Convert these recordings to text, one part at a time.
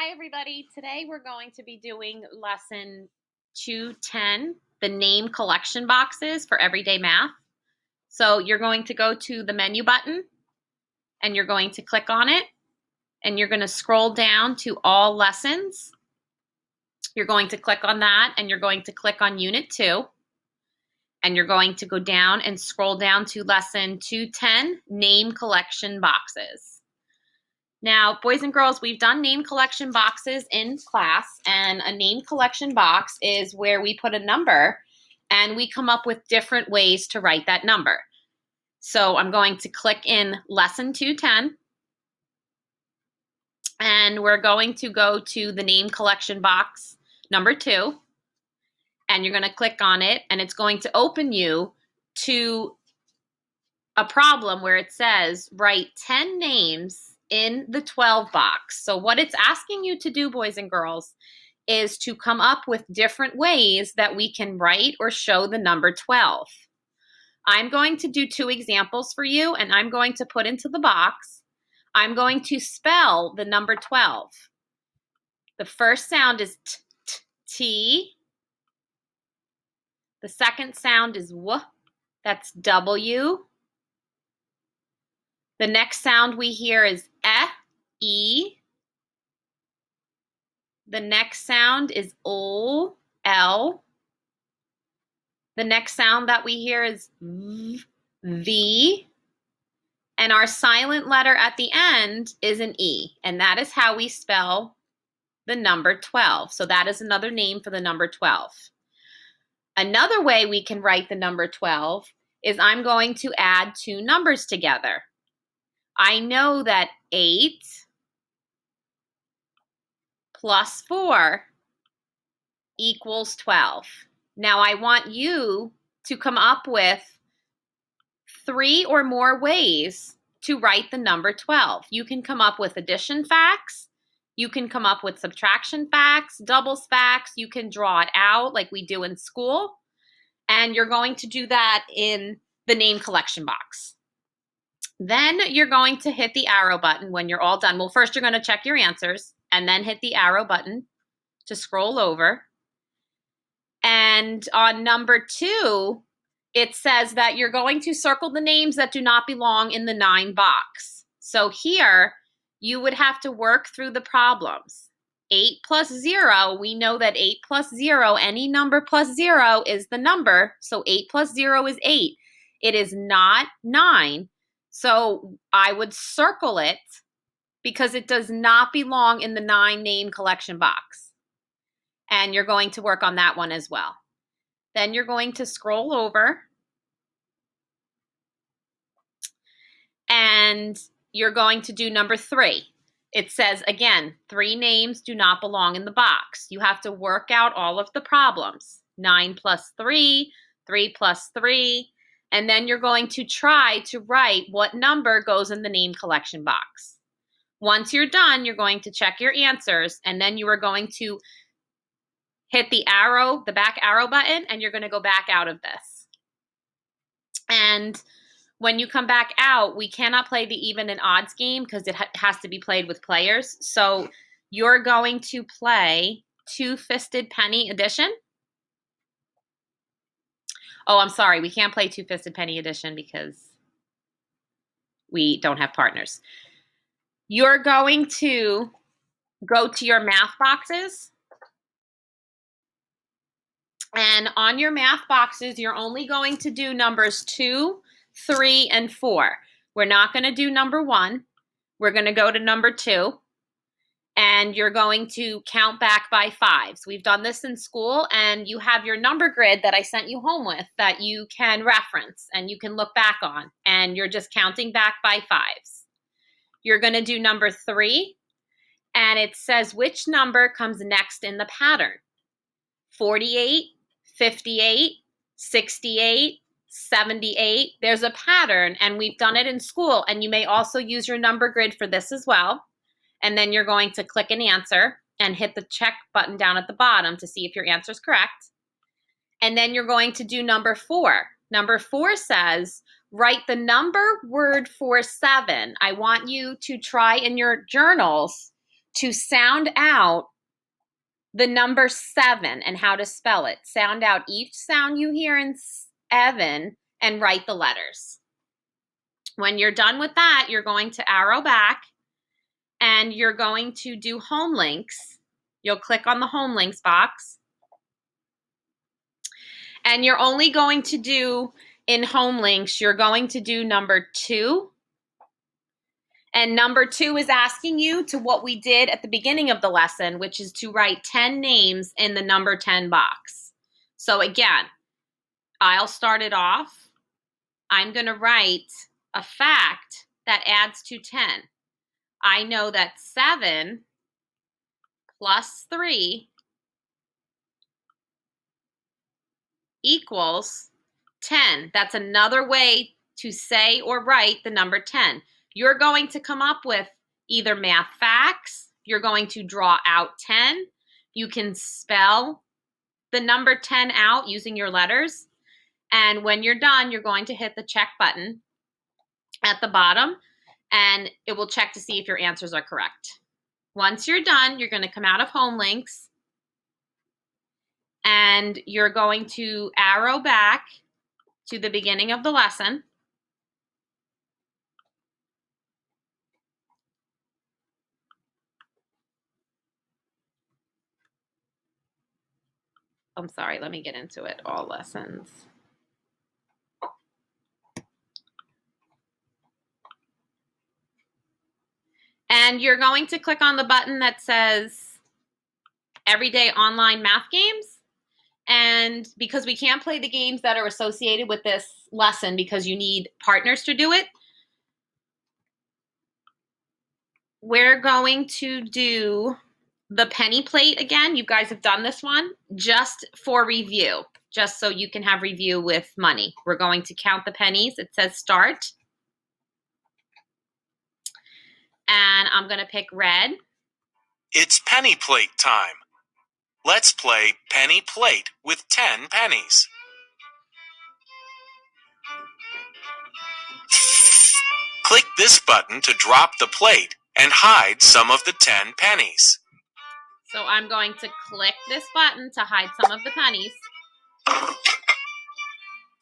Hi, everybody. Today we're going to be doing lesson 210, the name collection boxes for everyday math. So you're going to go to the menu button and you're going to click on it and you're going to scroll down to all lessons. You're going to click on that and you're going to click on Unit 2 and you're going to go down and scroll down to lesson 210, name collection boxes. Now, boys and girls, we've done name collection boxes in class, and a name collection box is where we put a number and we come up with different ways to write that number. So I'm going to click in lesson 210, and we're going to go to the name collection box number 2, and you're going to click on it, and it's going to open you to a problem where it says write 10 names in the 12 box. So what it's asking you to do, boys and girls, is to come up with different ways that we can write or show the number 12. I'm going to do 2 examples for you, and I'm going to put into the box. I'm going to spell the number 12. The first sound is T. The second sound is W. That's W. The next sound we hear is E. The next sound is O, L. The next sound that we hear is V. And our silent letter at the end is an E. And that is how we spell the number 12. So that is another name for the number 12. Another way we can write the number 12 is I'm going to add 2 numbers together. I know that 8 plus 4 equals 12. Now I want you to come up with 3 or more ways to write the number 12. You can come up with addition facts. You can come up with subtraction facts, doubles facts. You can draw it out like we do in school. And you're going to do that in the name collection box. Then you're going to hit the arrow button when you're all done. Well, first you're going to check your answers and then hit the arrow button to scroll over. And on number 2, it says that you're going to circle the names that do not belong in the 9 box. So here, you would have to work through the problems. 8 plus 0, we know that 8 plus 0, any number plus 0 is the number. So 8 plus 0 is 8. It is not 9. So I would circle it because it does not belong in the 9 name collection box. And you're going to work on that one as well. Then you're going to scroll over and you're going to do number 3. It says, again, 3 names do not belong in the box. You have to work out all of the problems. 9 plus 3, 3 plus 3, and then you're going to try to write what number goes in the name collection box. Once you're done, you're going to check your answers, and then you are going to hit the arrow, the back arrow button, and you're going to go back out of this. And when you come back out, we cannot play the even and odds game because it has to be played with players. So you're going to play Two-Fisted Penny Edition. Oh, I'm sorry. We can't play Two-Fisted Penny Edition because we don't have partners. You're going to go to your math boxes. And on your math boxes, you're only going to do numbers 2, 3, and 4. We're not going to do number 1. We're going to go to number 2. And you're going to count back by 5s. We've done this in school, and you have your number grid that I sent you home with that you can reference and you can look back on. And you're just counting back by 5s. You're going to do number 3, and it says which number comes next in the pattern. 48, 58, 68, 78. There's a pattern, and we've done it in school, and you may also use your number grid for this as well. And then you're going to click an answer and hit the check button down at the bottom to see if your answer is correct. And then you're going to do number 4. Number 4 says, write the number word for 7. I want you to try in your journals to sound out the number 7 and how to spell it. Sound out each sound you hear in Evan and write the letters. When you're done with that, you're going to arrow back and you're going to do home links. You'll click on the home links box. And you're only going to do, in home links, you're going to do number 2. And number 2 is asking you to what we did at the beginning of the lesson, which is to write 10 names in the number 10 box. So again, I'll start it off. I'm going to write a fact that adds to 10. I know that 7 plus 3 equals 10. That's another way to say or write the number 10. You're going to come up with either math facts, you're going to draw out 10, you can spell the number 10 out using your letters, and when you're done, you're going to hit the check button at the bottom, and it will check to see if your answers are correct. Once you're done, you're going to come out of home links, and you're going to arrow back to the beginning of the lesson. I'm sorry, let me get into it. All lessons. And you're going to click on the button that says Everyday Online Math Games. And because we can't play the games that are associated with this lesson because you need partners to do it, we're going to do the penny plate again. You guys have done this one just for review, just so you can have review with money. We're going to count the pennies. It says start. And I'm going to pick red. It's penny plate time. Let's play penny plate with 10 pennies. Click this button to drop the plate and hide some of the 10 pennies. So I'm going to click this button to hide some of the pennies.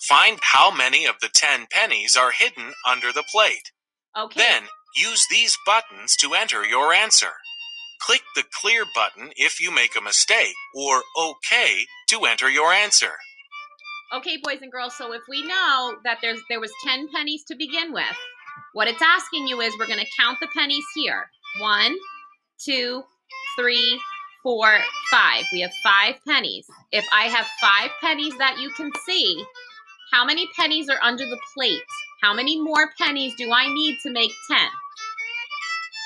Find how many of the 10 pennies are hidden under the plate. Okay. Then use these buttons to enter your answer. Click the clear button if you make a mistake, or OK to enter your answer. Okay, boys and girls, so if we know that there was 10 pennies to begin with, what it's asking you is we're going to count the pennies here. 1, 2, 3, 4, 5. We have 5 pennies. If I have 5 pennies that you can see, how many pennies are under the plate? How many more pennies do I need to make 10?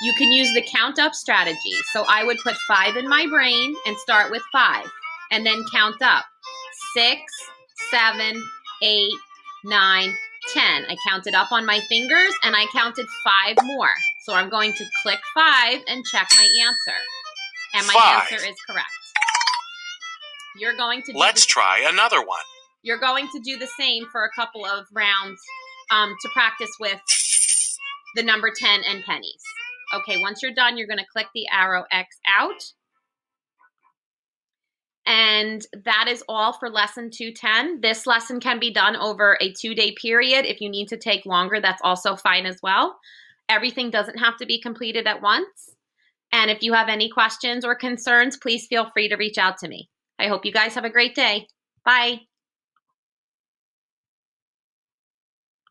You can use the count up strategy. So I would put 5 in my brain and start with 5 and then count up. 6, 7, 8, 9, 10. I counted up on my fingers and I counted 5 more. So I'm going to click 5 and check my answer. And my answer is correct. You're going to do Let's try another one. You're going to do the same for a couple of rounds to practice with the number 10 and pennies. Okay, once you're done, you're going to click the arrow X out. And that is all for lesson 210. This lesson can be done over a 2-day period. If you need to take longer, that's also fine as well. Everything doesn't have to be completed at once. And if you have any questions or concerns, please feel free to reach out to me. I hope you guys have a great day. Bye.